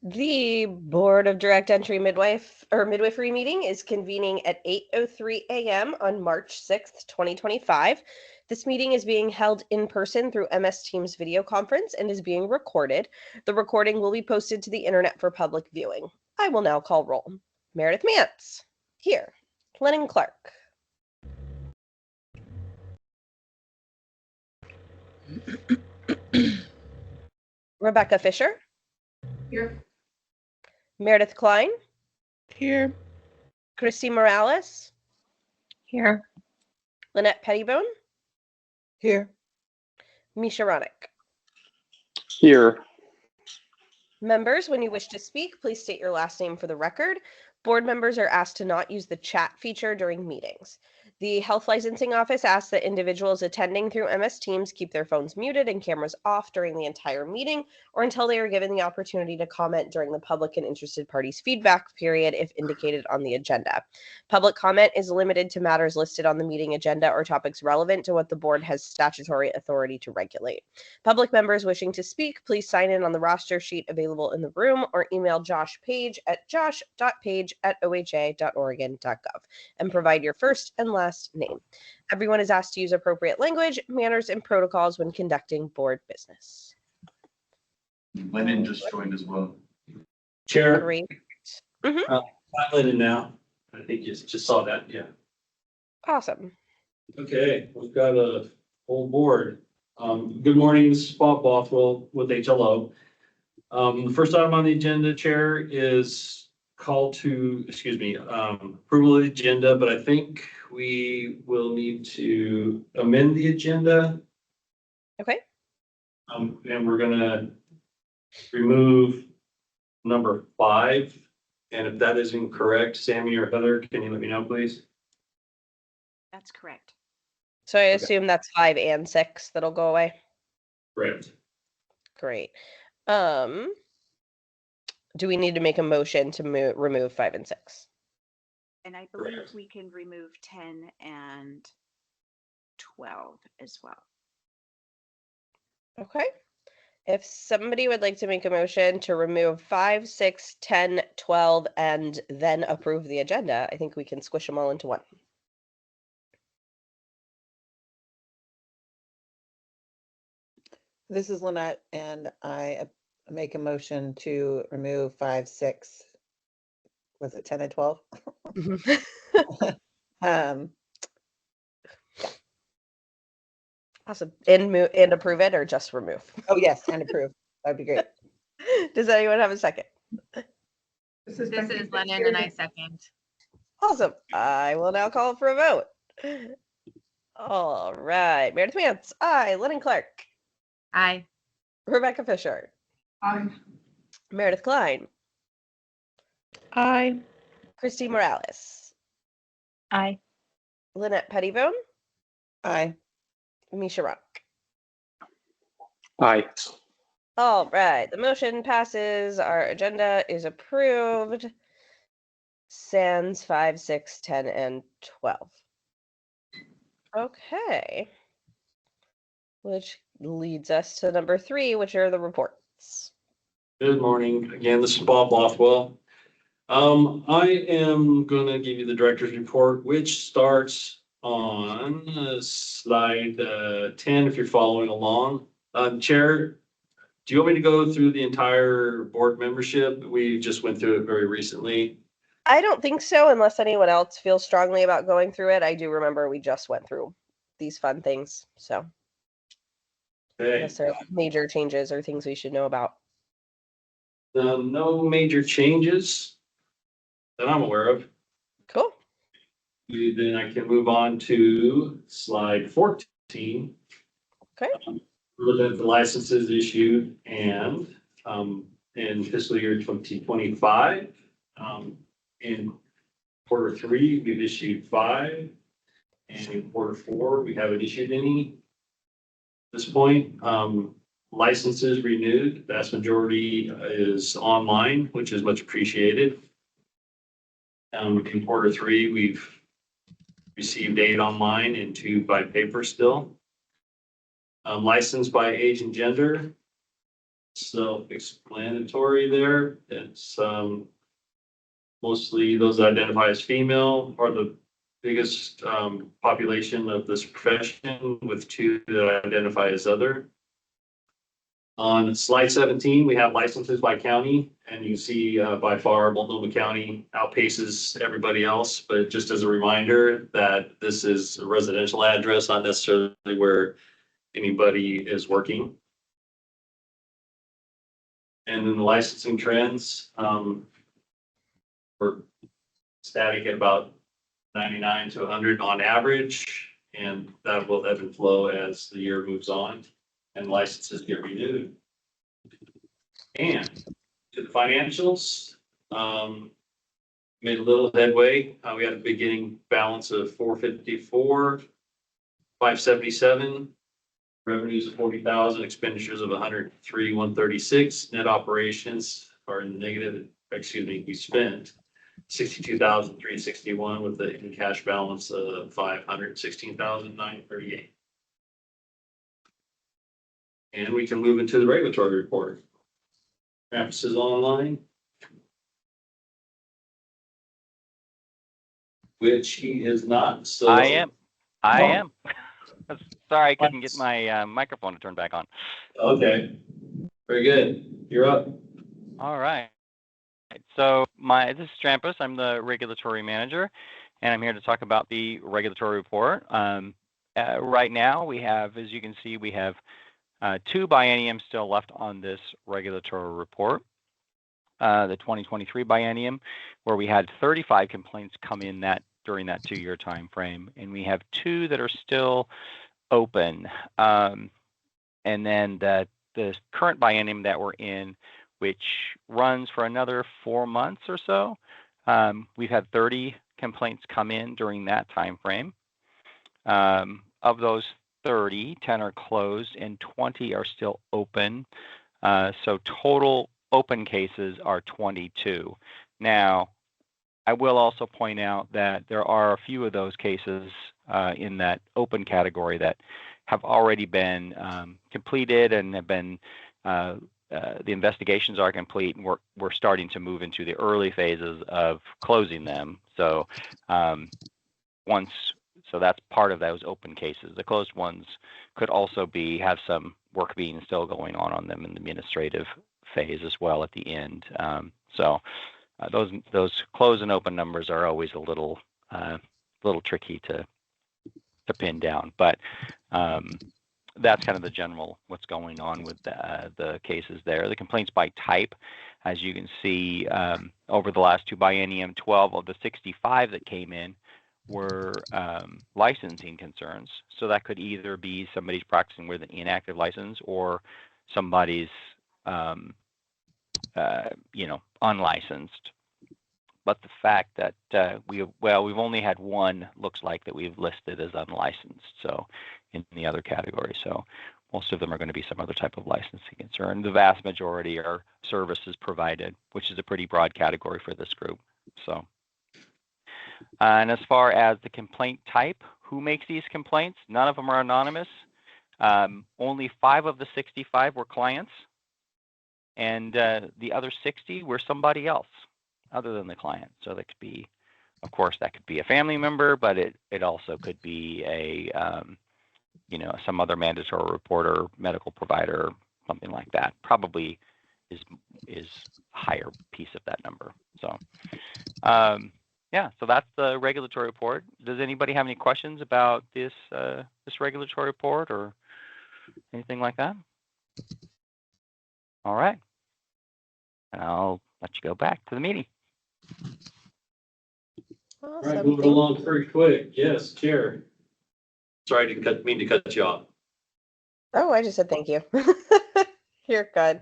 The Board of Direct Entry Midwifery meeting is convening at 8:03 a.m. on March 6th, 2025. This meeting is being held in person through MS Teams video conference and is being recorded. The recording will be posted to the internet for public viewing. I will now call roll. Meredith Mance, here. Lennon Clark. Rebecca Fisher. Here. Meredith Klein. Here. Christy Morales. Here. Lynette Pettibone. Here. Misha Ronick. Here. Members, when you wish to speak, please state your last name for the record. Board members are asked to not use the chat feature during meetings. The Health Licensing Office asks that individuals attending through MS Teams keep their phones muted and cameras off during the entire meeting or until they are given the opportunity to comment during the public and interested parties feedback period if indicated on the agenda. Public comment is limited to matters listed on the meeting agenda or topics relevant to what the board has statutory authority to regulate. Public members wishing to speak, please sign in on the roster sheet available in the room or email Josh Page at josh.page@oha.oregon.gov and provide your first and last name. Everyone is asked to use appropriate language, manners, and protocols when conducting board business. Lennon just joined as well. Chair. Great. I'm Lennon now. I think you just saw that. Yeah. Awesome. Okay, we've got a full board. Good morning. This is Bob Bothwell with HLO. The first item on the agenda, Chair, is approval of the agenda, but I think we will need to amend the agenda. Okay. And we're gonna remove number 5. And if that is incorrect, Sammy or Heather, can you let me know, please? That's correct. So I assume that's 5 and 6 that'll go away. Correct. Great. Do we need to make a motion to remove 5 and 6? And I believe we can remove 10 and 12 as well. Okay. If somebody would like to make a motion to remove 5, 6, 10, 12, and then approve the agenda, I think we can squish them all into one. This is Lynette, and I make a motion to remove 5, 6. Was it 10 and 12? Awesome. And approve it or just remove? Oh, yes, and approve. That'd be great. Does anyone have a second? This is Lennon, and I second. Awesome. I will now call for a vote. All right. Meredith Mance. Aye. Lennon Clark. Aye. Rebecca Fisher. Aye. Meredith Klein. Aye. Christy Morales. Aye. Lynette Pettibone. Aye. Misha Rock. Aye. All right. The motion passes. Our agenda is approved. Sans 5, 6, 10, and 12. Okay. Which leads us to number 3, which are the reports. Good morning. Again, this is Bob Bothwell. I am going to give you the director's report, which starts on slide 10 if you're following along. Chair, do you want me to go through the entire board membership? We just went through it very recently. I don't think so, unless anyone else feels strongly about going through it. I do remember we just went through these fun things, so. Okay. Unless there are major changes or things we should know about. No major changes that I'm aware of. Cool. Then I can move on to slide 14. Okay. The licenses issued and in fiscal year 2025. In quarter 3, we've issued 5. And in quarter 4, we haven't issued any. At this point, licenses renewed, vast majority is online, which is much appreciated. In quarter 3, we've received 8 online and 2 by paper still. Licensed by age and gender, self-explanatory there. It's mostly those that identify as female are the biggest population of this profession, with 2 that identify as other. On slide 17, we have licenses by county, and you see by far Multnomah County outpaces everybody else. But just as a reminder that this is a residential address, not necessarily where anybody is working. And then the licensing trends, we're static at about 99 to 100 on average, and that will ebb and flow as the year moves on and licenses get renewed. And to the financials, made a little headway. We had a beginning balance of 454, 577, revenues of 40,000, expenditures of 103, 136. Net operations are in the negative. Excuse me, we spent 62,361 with the in cash balance of 516,938. And we can move into the regulatory report. Travis is online, which he is not. So I am. Sorry, I couldn't get my microphone to turn back on. Okay, very good. You're up. All right. So this is Trampus. I'm the regulatory manager, and I'm here to talk about the regulatory report. Right now, we have, as you can see, we have 2 bienniums still left on this regulatory report. The 2023 biennium, where we had 35 complaints come in during that 2-year time frame, and we have 2 that are still open. And then the current biennium that we're in, which runs for another 4 months or so, we've had 30 complaints come in during that time frame. Of those 30, 10 are closed and 20 are still open. So total open cases are 22. Now, I will also point out that there are a few of those cases in that open category that have already been completed and have been, the investigations are complete, and we're starting to move into the early phases of closing them. So so that's part of those open cases. The closed ones could also have some work being still going on them in the administrative phase as well at the end. Those closed and open numbers are always a little tricky to pin down, but that's kind of the general what's going on with the cases there. The complaints by type, as you can see, over the last 2 biennium, 12 of the 65 that came in were licensing concerns. So that could either be somebody's practicing with an inactive license or somebody's unlicensed. But the fact that we've only had 1, looks like, that we've listed as unlicensed, so in the other category. So most of them are going to be some other type of licensing concern. The vast majority are services provided, which is a pretty broad category for this group. So, and as far as the complaint type, who makes these complaints? None of them are anonymous. Only 5 of the 65 were clients, and the other 60 were somebody else other than the client. So that could be, of course, that could be a family member, but it also could be a some other mandatory reporter, medical provider, something like that. Probably is a higher piece of that number. So yeah, so that's the regulatory report. Does anybody have any questions about this regulatory report or anything like that? All right, and I'll let you go back to the meeting. All right, moving along pretty quick. Yes, Chair. Sorry, I didn't mean to cut you off. Oh, I just said thank you. You're good.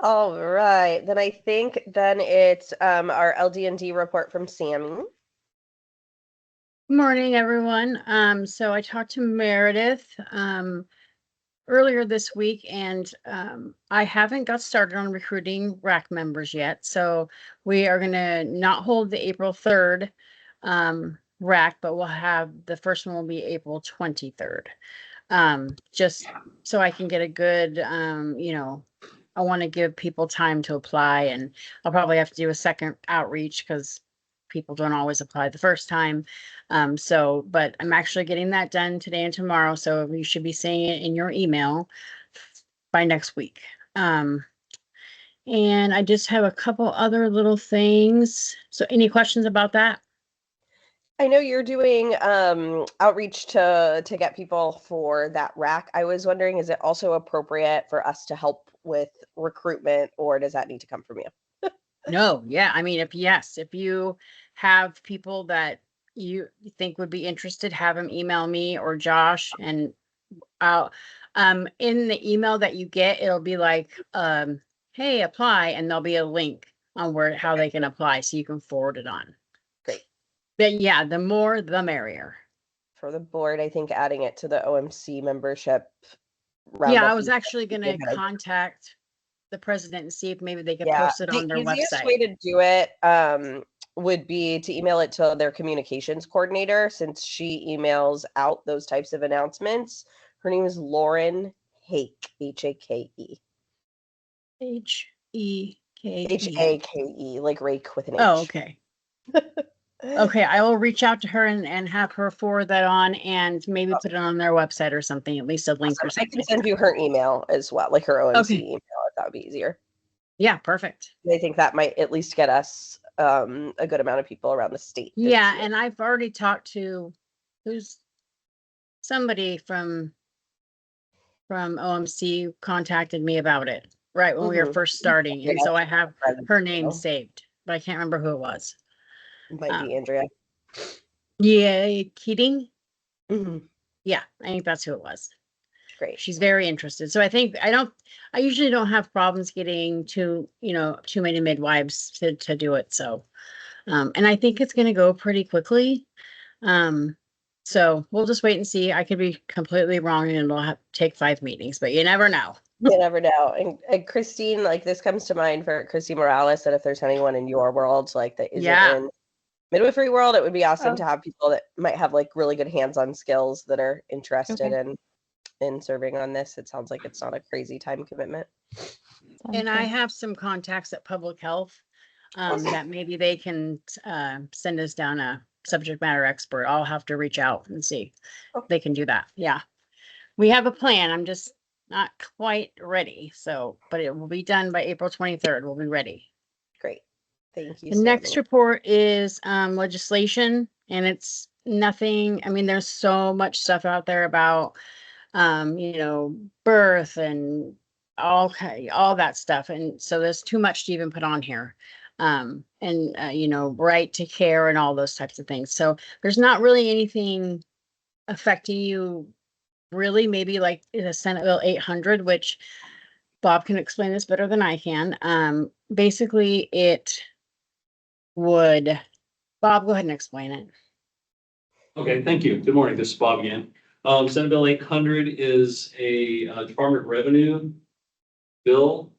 All right, then I think it's our LD&D report from Sammy. Good morning, everyone. So I talked to Meredith earlier this week, and I haven't got started on recruiting RAC members yet. So we are going to not hold the April 3rd RAC, but we'll have the first one will be April 23rd. Just so I can get a good, I want to give people time to apply, and I'll probably have to do a second outreach because people don't always apply the first time. But I'm actually getting that done today and tomorrow, so you should be seeing it in your email by next week. And I just have a couple other little things. So any questions about that? I know you're doing outreach to get people for that rack. I was wondering, is it also appropriate for us to help with recruitment, or does that need to come from you? No, yeah. I mean, if you have people that you think would be interested, have them email me or Josh, and I'll in the email that you get, it'll be like hey, apply, and there'll be a link on how they can apply so you can forward it on. Great. But yeah, the more the merrier. For the board, I think adding it to the OMC membership Yeah, roundup I was is actually a gonna good idea. contact the president and see if maybe they could Yeah, post it on the their easiest website. way to do it would be to email it to their communications coordinator, since she emails out those types of announcements. Her name is Lauren Hake, H-A-K-E. H-E-K-E. H-A-K-E, like rake with an H. Oh, okay. Okay, I will reach out to her and have her forward that on and maybe put it on their website or something, at least a link or Awesome. I can something. send you her email as well, like her OMC Okay. email, if that would be easier. Yeah, perfect. I think that might at least get us a good amount of people around the state. to Yeah, see it. and I've already talked to somebody from OMC contacted me about it right when we were Mhm. first starting, and Yeah, so I have friends, her name so saved, but I can't remember who it was. might be Andrea. Yeah, Keating. Mhm. Yeah, I think that's who it was. Great. She's very interested. So I usually don't have problems getting too many midwives to do it. So, and I think it's going to go pretty quickly. So we'll just wait and see. I could be completely wrong and it'll take 5 meetings, but you never know. You never know. And Christine, like this comes to mind for Christine Morales, that if there's anyone in your world like that isn't Yeah. in midwifery world, it would be awesome Oh. to have people that might have like really good hands-on skills that are interested Okay. in serving on this. It sounds like it's not a crazy time commitment. And I have some contacts at Public Health that maybe they can send us down a subject matter expert. I'll have to reach out and see if they can do that. Yeah. We have a plan. I'm just not quite ready. So, but it will be done by April 23rd. We'll be ready. Great. Thank you. The so next much. report is legislation, and it's nothing. I mean, there's so much stuff out there about birth and all that stuff. And so there's too much to even put on here. Right to care and all those types of things. So there's not really anything affecting you really, maybe like the Senate Bill 800, which Bob can explain this better than I can. Basically it would, Bob, go ahead and explain it. Okay, thank you. Good morning. This is Bob again. Senate Bill 800 is a Department of Revenue bill.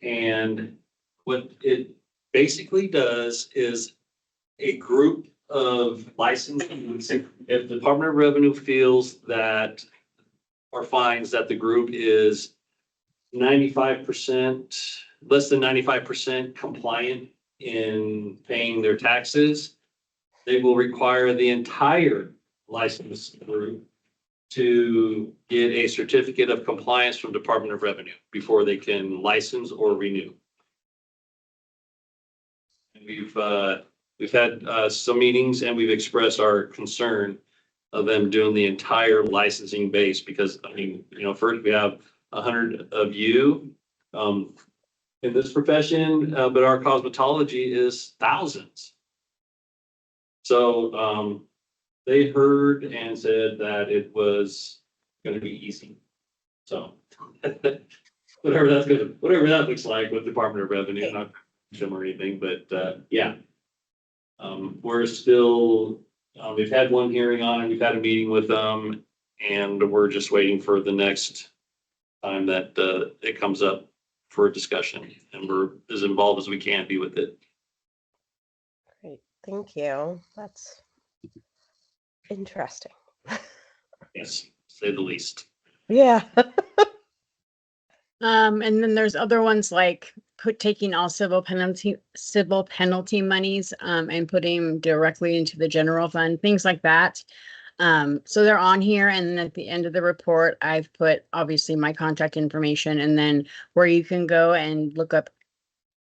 And what it basically does is a group of licensing, if the Department of Revenue feels that or finds that the group is 95%, less than 95% compliant in paying their taxes, they will require the entire licensed group to get a certificate of compliance from Department of Revenue before they can license or renew. And we've had some meetings and we've expressed our concern of them doing the entire licensing base because, I mean, first we have 100 of you in this profession, but our cosmetology is thousands. So they heard and said that it was going to be easy. So whatever that looks like with Department of Revenue, not them or anything, but yeah. We're still, we've had one hearing on it, we've had a meeting with them, and we're just waiting for the next time that it comes up for discussion, and we're as involved as we can be with it. Great. Thank you. That's interesting. Yes, say the least. Yeah. And then there's other ones like taking all civil penalty monies, and putting them directly into the general fund, things like that. So they're on here, and then at the end of the report, I've put obviously my contact information, and then where you can go and look up,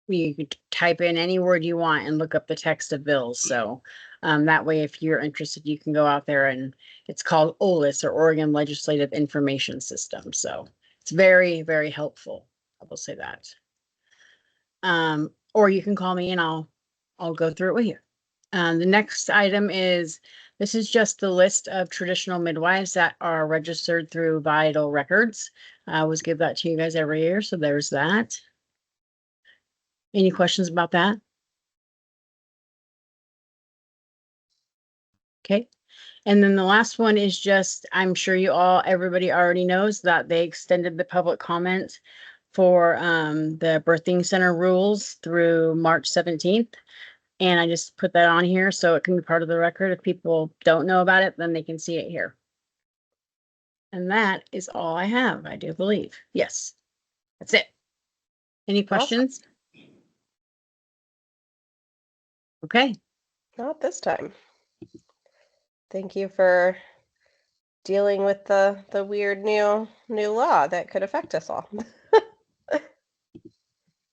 you could type in any word you want and look up the text of bills. So that way, if you're interested, you can go out there, and it's called OLIS, or Oregon Legislative Information System. So it's very, very helpful. I will say that. Or you can call me and I'll go through it with you. The next item is, this is just the list of traditional midwives that are registered through Vital Records. I always give that to you guys every year, so there's that. Any questions about that? Okay. And then the last one is just, I'm sure everybody already knows that they extended the public comment for the birthing center rules through March 17th. And I just put that on here so it can be part of the record. If people don't know about it, then they can see it here. And that is all I have, I do believe. Yes, that's it. Any questions? Okay. Not this time. Thank you for dealing with the weird new law that could affect us all.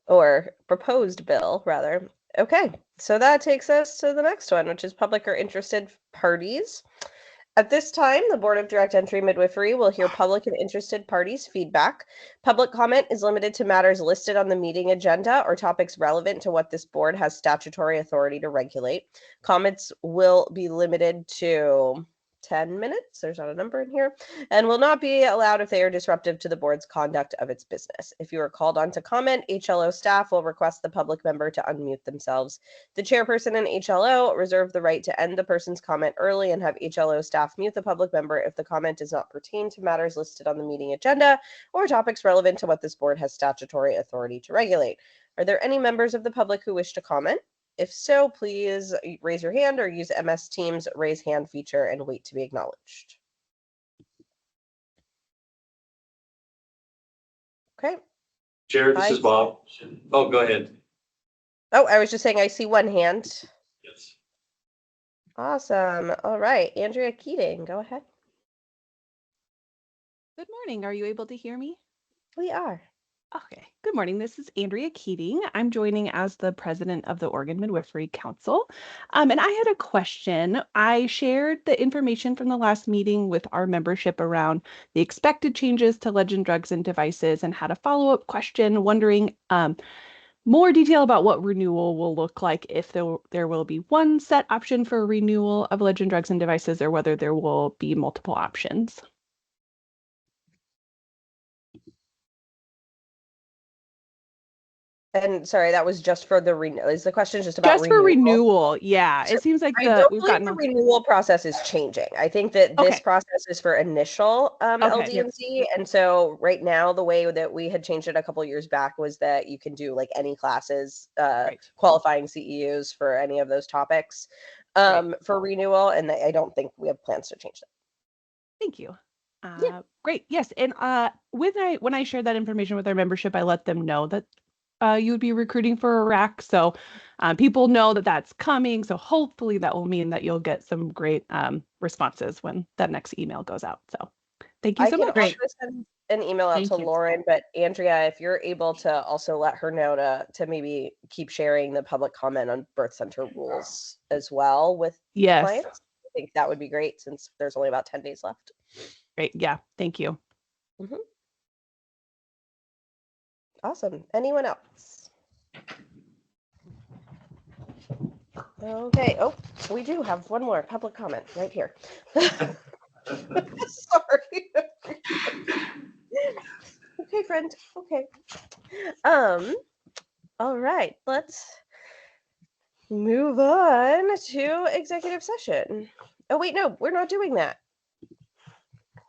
Or proposed bill, rather. Okay, so that takes us to the next one, which is public or interested parties. At this time, the Board of Direct Entry Midwifery will hear public and interested parties' feedback. Public comment is limited to matters listed on the meeting agenda or topics relevant to what this board has statutory authority to regulate. Comments will be limited to 10 minutes, there's not a number in here, and will not be allowed if they are disruptive to the board's conduct of its business. If you are called on to comment, HLO staff will request the public member to unmute themselves. The chairperson and HLO reserve the right to end the person's comment early and have HLO staff mute the public member if the comment does not pertain to matters listed on the meeting agenda or topics relevant to what this board has statutory authority to regulate. Are there any members of the public who wish to comment? If so, please raise your hand or use MS Teams raise hand feature and wait to be acknowledged. Okay. Chair, this is Bob. Oh, go ahead. Oh, I was just saying I see one hand. Yes. Awesome. All right. Andrea Keating, go ahead. Good morning. Are you able to hear me? We are. Okay. Good morning. This is Andrea Keating. I'm joining as the president of the Oregon Midwifery Council. And I had a question. I shared the information from the last meeting with our membership around the expected changes to Legend Drugs and Devices, and had a follow-up question wondering more detail about what renewal will look like, if there will be one set option for renewal of Legend Drugs and Devices, or whether there will be multiple options. And sorry, that was just for the renewal. Is the question just about Just for renewal? Yeah, So it seems like I don't we've believe gotten the renewal process is changing. I think that this process is for initial LD&C. And so right now, the way that we had changed it a couple of years back was that you can do like any classes, qualifying CEUs for any of those topics for renewal. And I don't think we have plans to change that. Thank you. Great. Yes. And when I shared that information with our membership, I let them know that you would be recruiting for Iraq. So people know that that's coming. So hopefully that will mean that you'll get some great responses when that next email goes out. So thank you so much. I can also send an email out to Lauren, but Andrea, if you're able to also let her know to maybe keep sharing the public comment on birth center rules as well with clients, I think that would be great since there's only about 10 days left. Great. Yeah. Thank you. Mm-hmm. Awesome. Anyone else? Okay. Oh, we do have one more public comment right here. Sorry. Okay, friend. Okay. All right. Let's move on to executive session. Oh, wait, no, we're not doing that.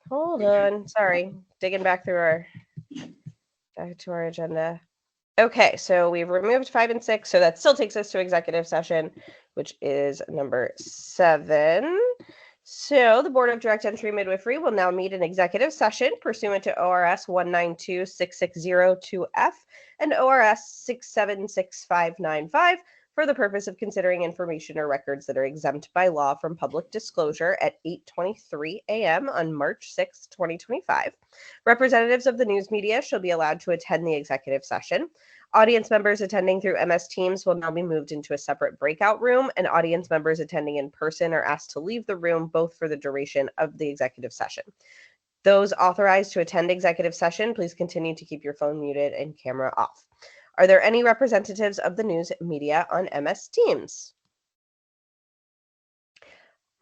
Hold on. Sorry. Digging back through back to our agenda. Okay, so we've removed 5 and 6, so that still takes us to executive session, which is number 7. So the Board of Direct Entry Midwifery will now meet in executive session pursuant to ORS 1926602F and ORS 676595 for the purpose of considering information or records that are exempt by law from public disclosure at 8:23 a.m. on March 6, 2025. Representatives of the news media shall be allowed to attend the executive session. Audience members attending through MS Teams will now be moved into a separate breakout room, and audience members attending in person are asked to leave the room both for the duration of the executive session. Those authorized to attend executive session, please continue to keep your phone muted and camera off. Are there any representatives of the news media on MS Teams?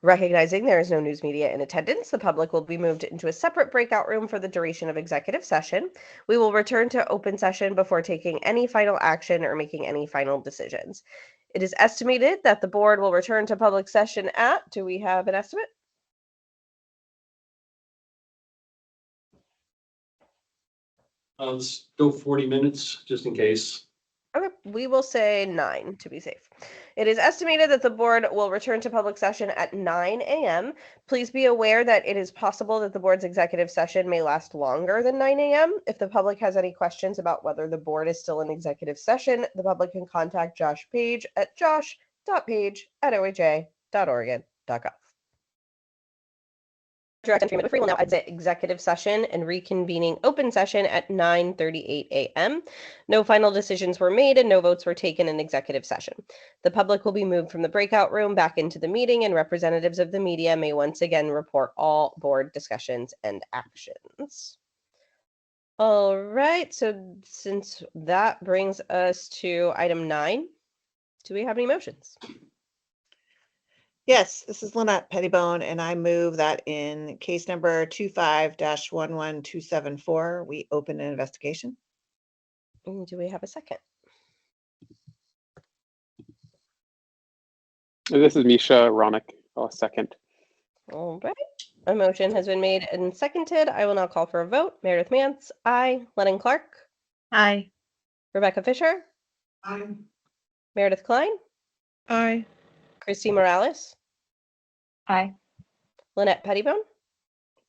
Recognizing there is no news media in attendance, the public will be moved into a separate breakout room for the duration of executive session. We will return to open session before taking any final action or making any final decisions. It is estimated that the board will return to public session at, do we have an estimate? Let's go 40 minutes just in case. Okay, we will say 9 to be safe. It is estimated that the board will return to public session at 9 a.m. Please be aware that it is possible that the board's executive session may last longer than 9 a.m. If the public has any questions about whether the board is still in executive session, the public can contact Josh Page at josh.page@oha.oregon.gov. Direct Entry Midwifery will now exit executive session and reconvening open session at 9:38 a.m. No final decisions were made and no votes were taken in executive session. The public will be moved from the breakout room back into the meeting, and representatives of the media may once again report all board discussions and actions. All right, so since that brings us to item 9, do we have any motions? Yes, this is Lynette Pettibone, and I move that in case number 25-11274, we open an investigation. Do we have a second? This is Misha Ronick. I'll second. All right. A motion has been made and seconded. I will now call for a vote. Meredith Mance, aye. Lennon Clark, Aye. Rebecca Fisher, Aye. Meredith Klein, Aye. Christy Morales, Aye. Lynette Pettibone,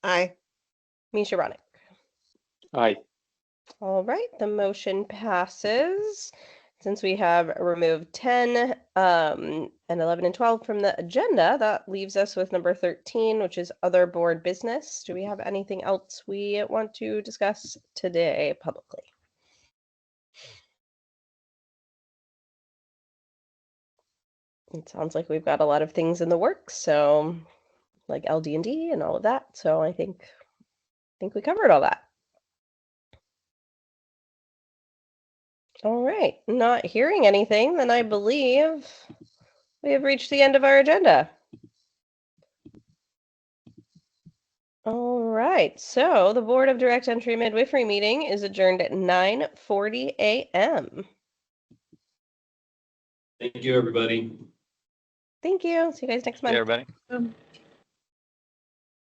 Aye. Misha Ronick. Aye. All right, the motion passes. Since we have removed 10 and 11 and 12 from the agenda, that leaves us with number 13, which is other board business. Do we have anything else we want to discuss today publicly? It sounds like we've got a lot of things in the works, so like LD&D and all of that. So I think we covered all that. All right, not hearing anything, then I believe we have reached the end of our agenda. All right, so the Board of Direct Entry Midwifery meeting is adjourned at 9:40 a.m. Thank you, everybody. Thank you. See you guys next See month. everybody.